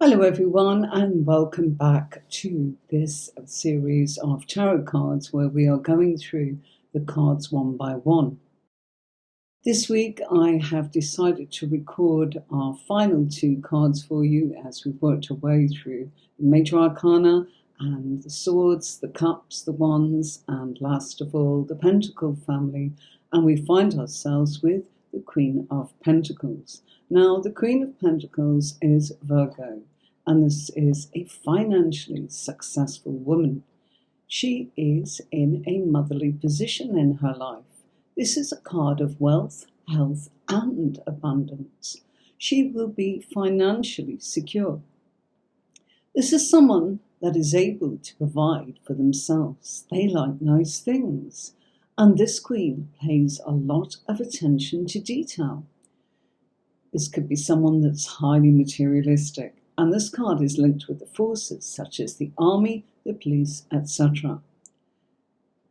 Hello everyone, and welcome back to this series of tarot cards where we are going through the cards one by one. This week I have decided to record our final two cards for you as we've worked our way through the Major Arcana and the Swords, the Cups, the Wands, and last of all the Pentacle family, and we find ourselves with the Queen of Pentacles. Now the Queen of Pentacles is Virgo, and this is a financially successful woman. She is in a motherly position in her life. This is a card of wealth, health, and abundance. She will be financially secure. This is someone that is able to provide for themselves. They like nice things. And this queen pays a lot of attention to detail. This could be someone that's highly materialistic. And this card is linked with the forces such as the army, the police, etc.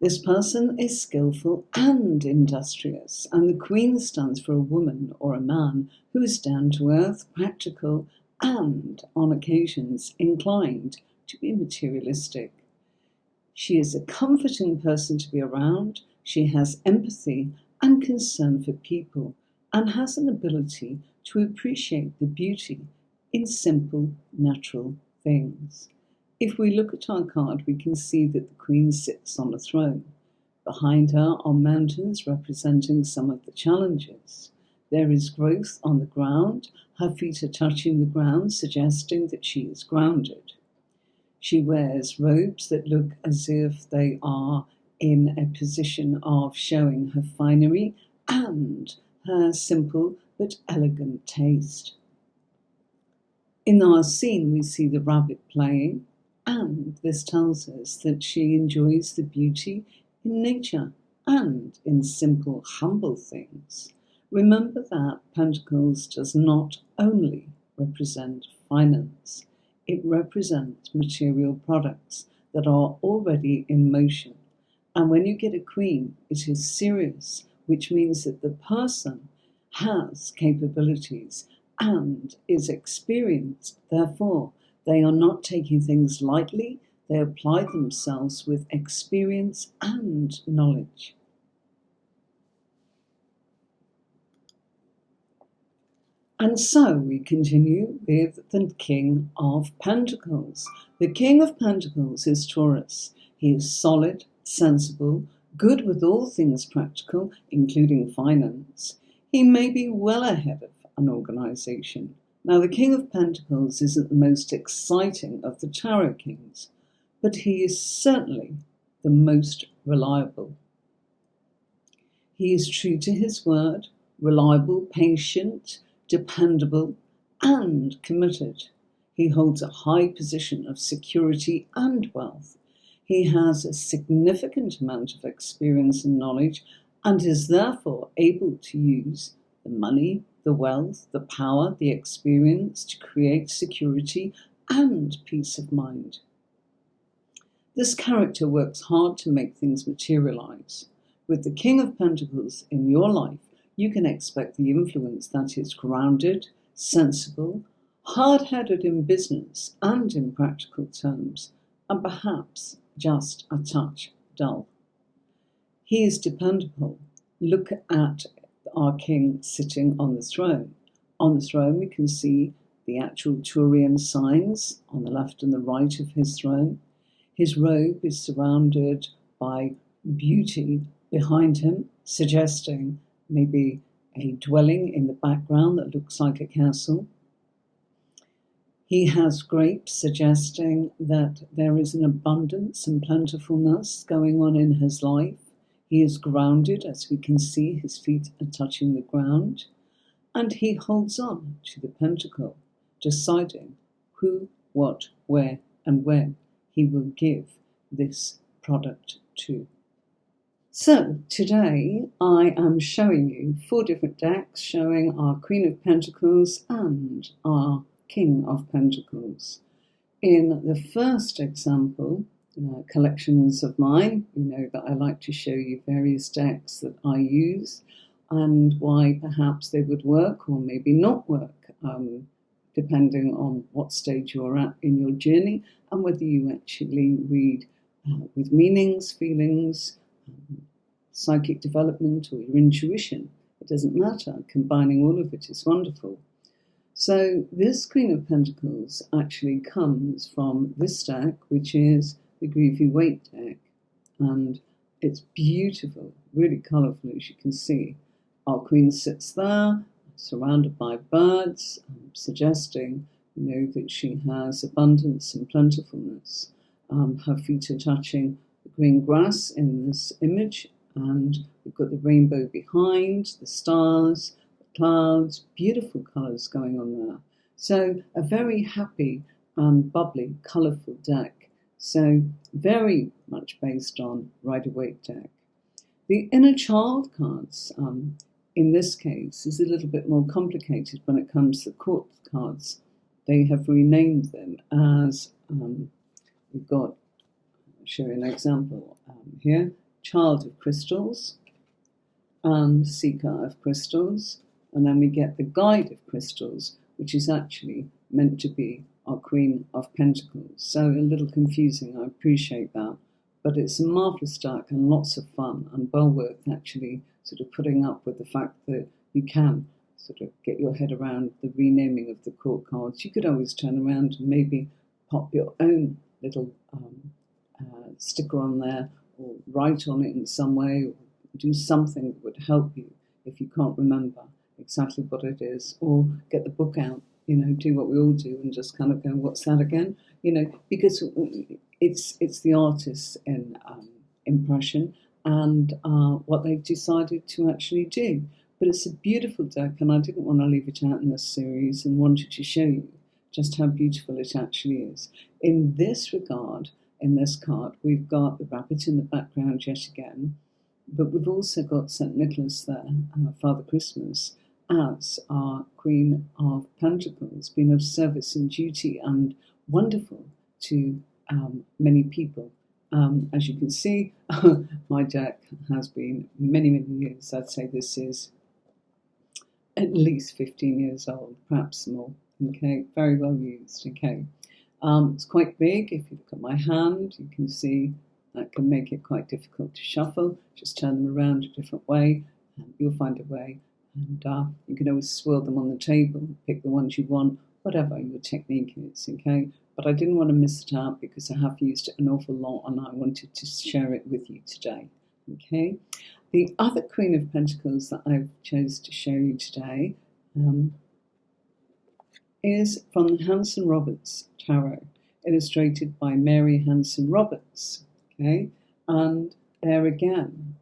This person is skillful and industrious, and the Queen stands for a woman or a man who is down to earth, practical, and on occasions inclined to be materialistic. She is a comforting person to be around. She has empathy and concern for people, and has an ability to appreciate the beauty in simple, natural things. If we look at our card, we can see that the Queen sits on a throne. Behind her are mountains representing some of the challenges. There is growth on the ground. Her feet are touching the ground, suggesting that she is grounded. She wears robes that look as if they are in a position of showing her finery and her simple but elegant taste. In our scene, we see the rabbit playing, and this tells us that she enjoys the beauty in nature and in simple, humble things. Remember that Pentacles does not only represent finance, it represents material products that are already in motion. And when you get a queen, it is serious, which means that the person has capabilities and is experienced. Therefore, they are not taking things lightly. They apply themselves with experience and knowledge. And so we continue with the King of Pentacles. The King of Pentacles is Taurus. He is solid, sensible, good with all things practical, including finance. He may be well ahead of an organization. Now, the King of Pentacles isn't the most exciting of the tarot kings, but he is certainly the most reliable. He is true to his word, reliable, patient, dependable, and committed. He holds a high position of security and wealth. He has a significant amount of experience and knowledge, and is therefore able to use the money, the wealth, the power, the experience to create security and peace of mind. This character works hard to make things materialize. With the King of Pentacles in your life, you can expect the influence that is grounded, sensible, hard-headed in business and in practical terms, and perhaps just a touch dull. He is dependable. Look at our king sitting on the throne. On the throne, we can see the actual Turian signs on the left and the right of his throne. His robe is surrounded by beauty behind him, suggesting maybe a dwelling in the background that looks like a castle. He has grapes, suggesting that there is an abundance and plentifulness going on in his life. He is grounded, as we can see, his feet are touching the ground, and he holds on to the pentacle, deciding who, what, where, and when he will give this product to. So today I am showing you 4 different decks showing our Queen of Pentacles and our King of Pentacles. In the first example, collections of mine, you know that I like to show you various decks that I use and why perhaps they would work or maybe not work depending on what stage you're at in your journey and whether you actually read with meanings, feelings, psychic development, or your intuition. It doesn't matter. Combining all of it is wonderful. So this Queen of Pentacles actually comes from this deck, which is the Radiant Rider Waite Deck. And it's beautiful, really colourful, as you can see. Our Queen sits there, surrounded by birds, suggesting, that she has abundance and plentifulness. Her feet are touching the green grass in this image, and we've got the rainbow behind, the stars, the clouds, beautiful colours going on there. So a very happy and bubbly, colourful deck. So very much based on Rider Waite Deck. The inner child cards, in this case, is a little bit more complicated when it comes to court cards. They have renamed them as, we've got, I'll show you an example here, Child of Crystals and Seeker of Crystals. And then we get the Guide of Crystals, which is actually meant to be our Queen of Pentacles. So a little confusing, I appreciate that. But it's a marvellous deck and lots of fun and well worth actually sort of putting up with the fact that you can sort of get your head around the renaming of the court cards. You could always turn around and maybe pop your own little sticker on there, or write on it in some way, or do something that would help you if you can't remember exactly what it is, or get the book out, do what we all do and just kind of go, what's that again? Because it's the artist's impression and what they've decided to actually do. But it's a beautiful deck, and I didn't want to leave it out in this series and wanted to show you just how beautiful it actually is. In this regard, in this card, we've got the rabbit in the background yet again, but we've also got St. Nicholas there, Father Christmas, as our Queen of Pentacles, being of service and duty and wonderful to many people. As you can see, my deck has been many, many years. I'd say this is at least 15 years old, perhaps more. Okay, very well used. Okay, it's quite big. If you look at my hand, you can see that can make it quite difficult to shuffle. Just turn them around a different way, and you'll find a way. And you can always swirl them on the table, pick the ones you want, whatever your technique is. Okay, but I didn't want to miss it out because I have used it an awful lot, and I wanted to share it with you today. Okay, the other Queen of Pentacles that I've chose to show you today is from the Hanson Roberts Tarot, illustrated by Mary Hanson Roberts. Okay, and there again,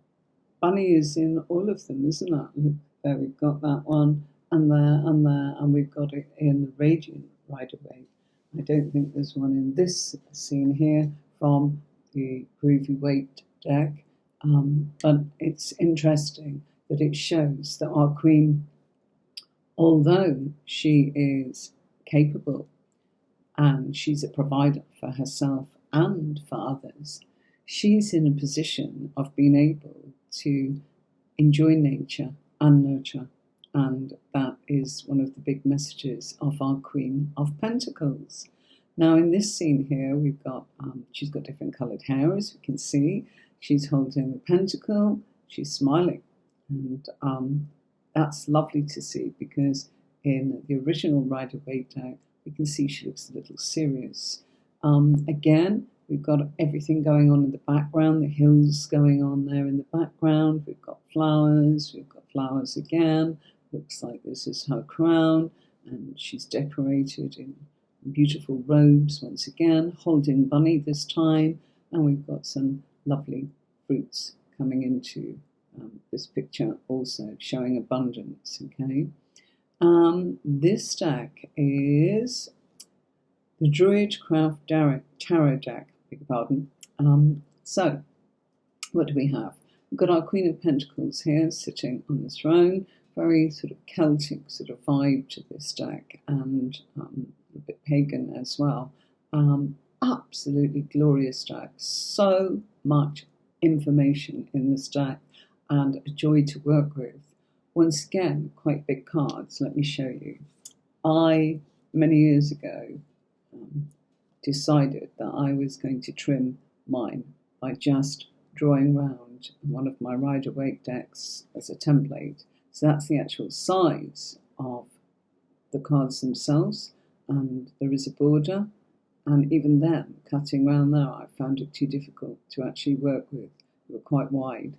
Bunny is in all of them, isn't it? Look, there we've got that one, and there, and we've got it in the Radiant Rider Waite. I don't think there's one in this scene here from the Radiant Waite deck, but it's interesting that it shows that our Queen, although she is capable and she's a provider for herself and for others, she's in a position of being able to enjoy nature and nurture. And that is one of the big messages of our Queen of Pentacles. Now in this scene here, we've got, she's got different coloured hair, as you can see. She's holding a pentacle, she's smiling. And that's lovely to see, because in the original Rider Waite deck, we can see she looks a little serious. Again, we've got everything going on in the background, the hills going on there in the background. We've got flowers again. Looks like this is her crown, and she's decorated in beautiful robes once again, holding Bunny this time. And we've got some lovely fruits coming into this picture also, showing abundance. Okay, this deck is the Druidcraft Tarot Deck, beg your pardon. So, what do we have? We've got our Queen of Pentacles here, sitting on the throne. Very sort of Celtic sort of vibe to this deck, and a bit pagan as well. Absolutely glorious deck. So much information in this deck, and a joy to work with. Once again, quite big cards. Let me show you. I many years ago, decided that I was going to trim mine by just drawing round one of my Rider Waite decks as a template. So that's the actual size of the cards themselves, and there is a border. And even then, cutting around there, I found it too difficult to actually work with. They were quite wide.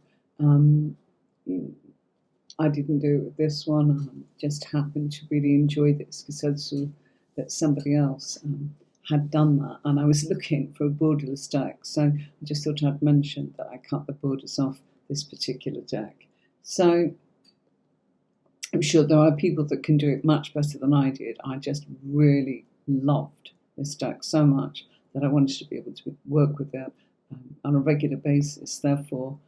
I didn't do it with this one. I just happened to really enjoy this because I saw that somebody else had done that, and I was looking for a borderless deck. So I just thought I'd mention that I cut the borders off this particular deck. So I'm sure there are people that can do it much better than I did. I just really loved this deck so much that I wanted to be able to work with it on a regular basis. Therefore,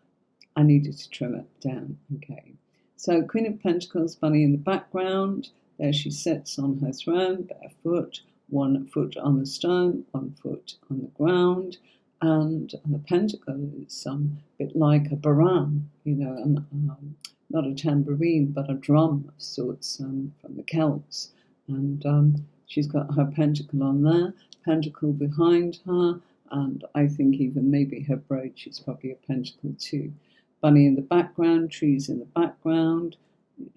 I needed to trim it down. Okay. So Queen of Pentacles, bunny in the background. There she sits on her throne, barefoot, 1 foot on the stone, 1 foot on the ground. And the pentacle is a bit like a baran, you know, not a tambourine, but a drum of sorts from the Celts. And she's got her pentacle on there, pentacle behind her, and I think even maybe her brooch is probably a pentacle too. Bunny in the background, trees in the background,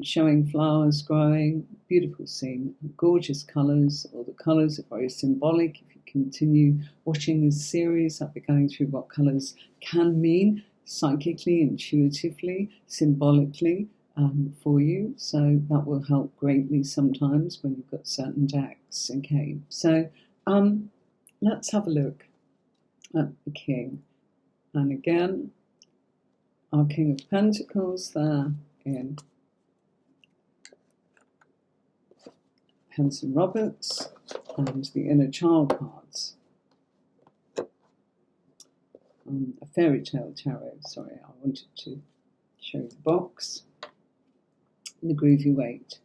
showing flowers growing, beautiful scene, gorgeous colours. All the colours are very symbolic. If you continue watching this series, I'll be going through what colours can mean psychically, intuitively, symbolically for you. So that will help greatly sometimes when you've got certain decks. Okay, so let's have a look at the King. And again, our King of Pentacles there in Henson Roberts, and the Inner Child cards. A Fairy Tale Tarot, sorry, I wanted to show you the box. The Groovy Waite.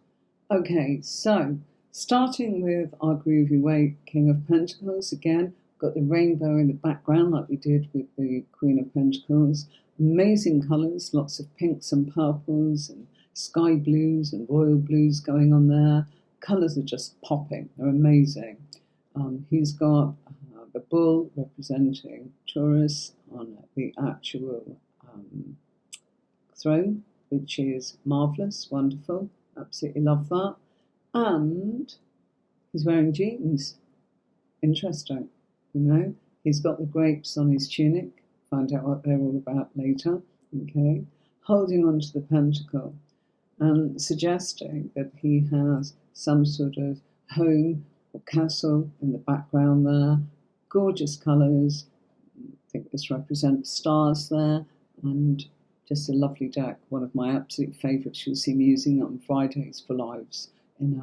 Okay, so starting with our Groovy Waite King of Pentacles, again, got the rainbow in the background like we did with the Queen of Pentacles. Amazing colours, lots of pinks and purples and sky blues and royal blues going on there. Colours are just popping, they're amazing. He's got the bull representing Taurus on the actual throne, which is marvellous, wonderful, absolutely love that. And he's wearing jeans, interesting, you know. He's got the grapes on his tunic, find out what they're all about later, okay. Holding onto the pentacle and suggesting that he has some sort of home or castle in the background there. Gorgeous colours. I think this represents stars there, and just a lovely deck. One of my absolute favourites. You'll see me using it on Fridays for lives in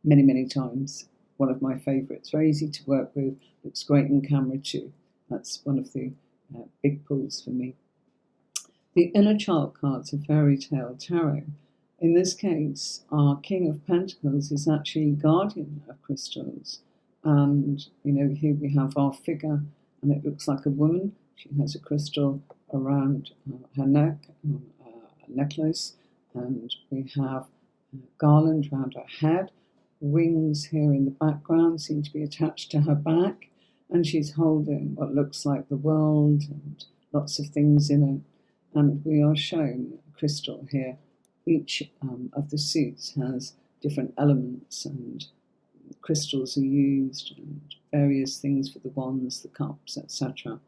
many times. One of my favourites. Very easy to work with. Looks great in camera too. That's one of the big pulls for me. The Inner Child cards are Fairy Tale Tarot. In this case, our King of Pentacles is actually guardian of crystals. And, you know, here we have our figure, and it looks like a woman. She has a crystal around her neck, a necklace, and we have a garland around her head. Wings here in the background seem to be attached to her back, and she's holding what looks like the world and lots of things in it. And we are shown a crystal here. Each of the suits has different elements, and crystals are used, and various things for the wands, the cups, etc.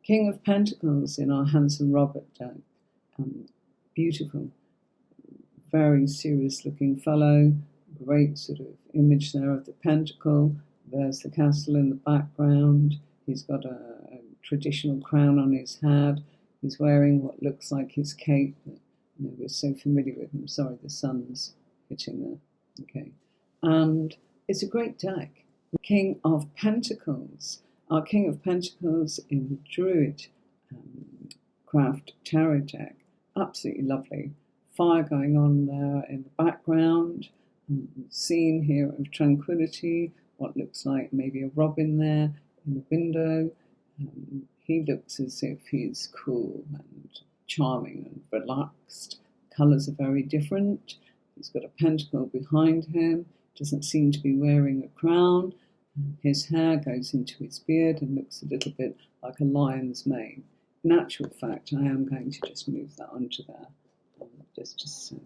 King of Pentacles in our Henson Robert deck. Beautiful, very serious looking fellow. Great sort of image there of the pentacle. There's the castle in the background. He's got a traditional crown on his head. He's wearing what looks like his cape. You know, we're so familiar with him. Sorry, the sun's hitting there. Okay. And it's a great deck. The King of Pentacles. Our King of Pentacles in the Druid Craft Tarot deck. Absolutely lovely. Fire going on there in the background. Scene here of tranquility. What looks like maybe a robin there in the window. He looks as if he's cool and charming and relaxed. Colours are very different. He's got a pentacle behind him. doesn't seem to be wearing a crown. His hair goes into his beard and looks a little bit like a lion's mane. In actual fact, I am going to just move that onto there, just to sort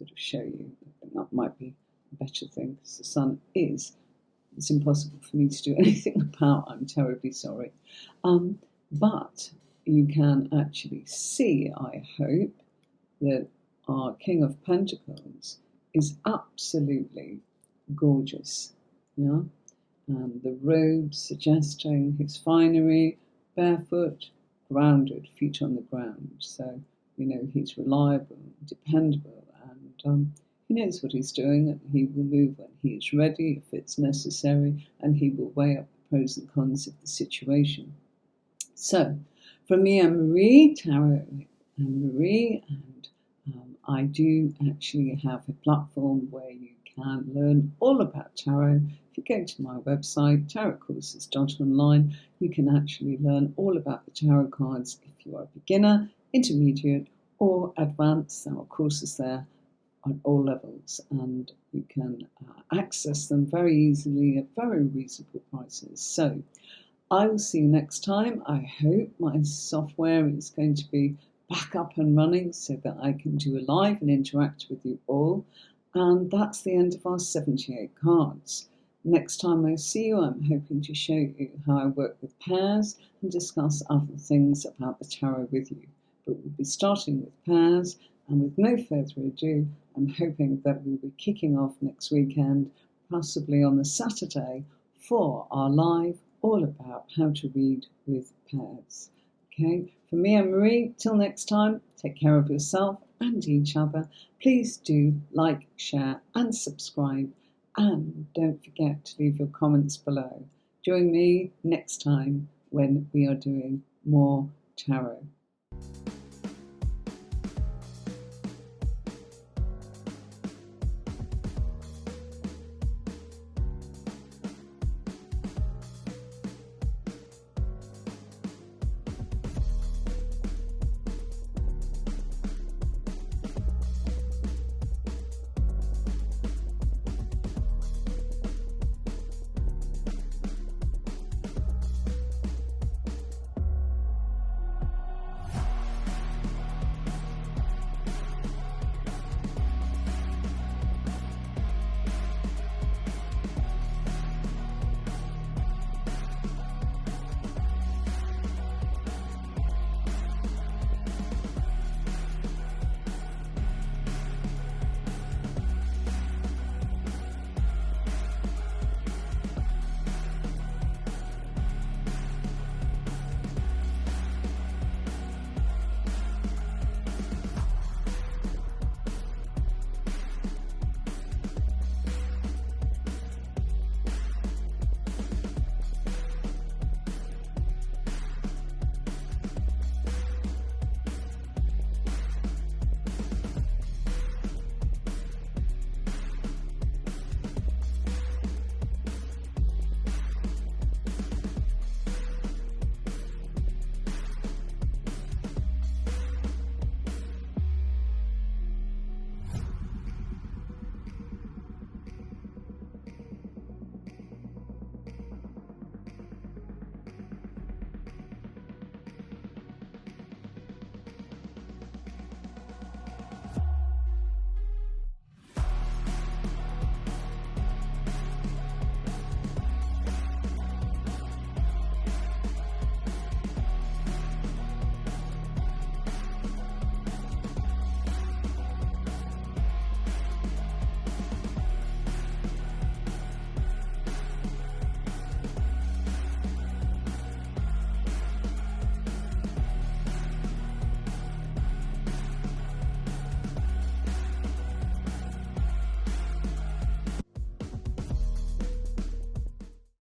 of show you. I think that might be a better thing, because the sun is, it's impossible for me to do anything about. I'm terribly sorry. But you can actually see, I hope, that our King of Pentacles is absolutely gorgeous. Yeah? The robes suggesting his finery, barefoot, grounded, feet on the ground. So, you know, he's reliable, dependable, and he knows what he's doing, and he will move when he is ready, if it's necessary, and he will weigh up the pros and cons of the situation. So, from me, Anne-Marie, Tarot Anne-Marie, and I do actually have a platform where you can learn all about tarot. If you go to my website, tarotcourses.online, you can actually learn all about the tarot cards if you are a beginner, intermediate, or advanced. There are courses there at all levels, and you can access them very easily at very reasonable prices. So I will see you next time. I hope my software is going to be back up and running so that I can do a live and interact with you all. And that's the end of our 78 cards. Next time I see you, I'm hoping to show you how I work with pairs and discuss other things about the tarot with you. But we'll be starting with pairs, and with no further ado, I'm hoping that we'll be kicking off next weekend, possibly on the Saturday, for our live all about how to read with pairs. Okay, from me, Anne-Marie, till next time, take care of yourself and each other. Please do like, share and subscribe, and don't forget to leave your comments below. Join me next time when we are doing more tarot.